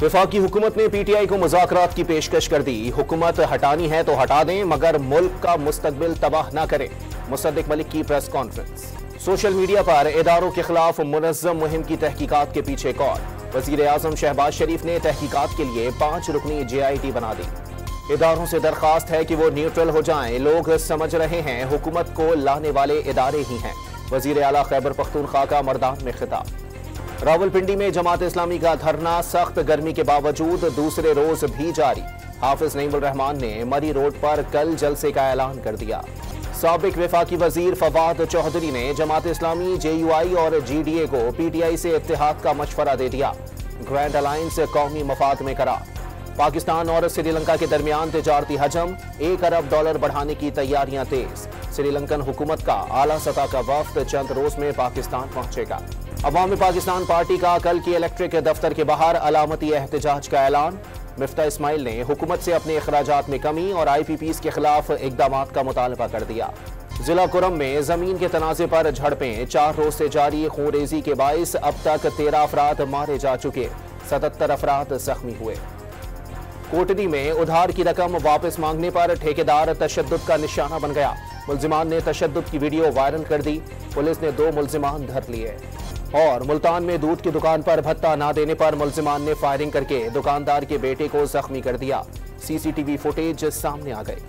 वफाकी हुकूमत ने पीटीआई को मुज़ाकरात की पेशकश कर दी। हुकूमत हटानी है तो हटा दें, मगर मुल्क का मुस्तकबिल तबाह न करें। मुसद्दिक मलिक की प्रेस कॉन्फ्रेंस। सोशल मीडिया पर इदारों के खिलाफ मुनज़्ज़म मुहिम की तहकीकात के पीछे कौन। वज़ीर आज़म शहबाज शरीफ ने तहकीकात के लिए 5 रुकनी JIT बना दी। इदारों से दरख्वास्त है कि वो न्यूट्रल हो जाएं। लोग समझ रहे हैं हुकूमत को लाने वाले इदारे ही हैं। वज़ीर आला खैबर पख्तूनख्वा का मर्दान में खिताब। रावलपिंडी में जमात इस्लामी का धरना सख्त गर्मी के बावजूद दूसरे रोज भी जारी। हाफिज नईमुल रहमान ने मरी रोड पर कल जलसे का ऐलान कर दिया। साबिक वफाकी वजीर फवाद चौधरी ने जमात इस्लामी JUI और GDA को PTI से इत्तेहाद का मशवरा दे दिया। ग्रैंड अलायंस कौमी मफाद में करार। पाकिस्तान और श्रीलंका के दरमियान तिजारती हजम $1 अरब बढ़ाने की तैयारियां तेज। श्रीलंकन हुकूमत का आला सतह का वफ्द चंद रोज में पाकिस्तान पहुंचेगा। अवामी पाकिस्तान पार्टी का कल की इलेक्ट्रिक दफ्तर के बाहर अलामती एहतजाज का ऐलान। मिफ्ता इस्माइल ने हुकूमत से अपने अखराजात में कमी और IPPs के खिलाफ इकदामात का मुतालबा कर दिया। जिला कुरम में जमीन के तनाजे पर झड़पें। 4 रोज से जारी खूनरेजी के बाइस अब तक 13 अफराद मारे जा चुके, 77 अफराद जख्मी हुए। कोटली में उधार की रकम वापस मांगने पर ठेकेदार तशद्दुद का निशाना बन गया। मुल्जिमान ने तशद्दुद की वीडियो वायरल कर दी। पुलिस ने 2 मुल्जिमान धर लिए। और मुल्तान में दूध की दुकान पर भत्ता ना देने पर मुल्जिमान ने फायरिंग करके दुकानदार के बेटे को जख्मी कर दिया। CCTV फुटेज सामने आ गई।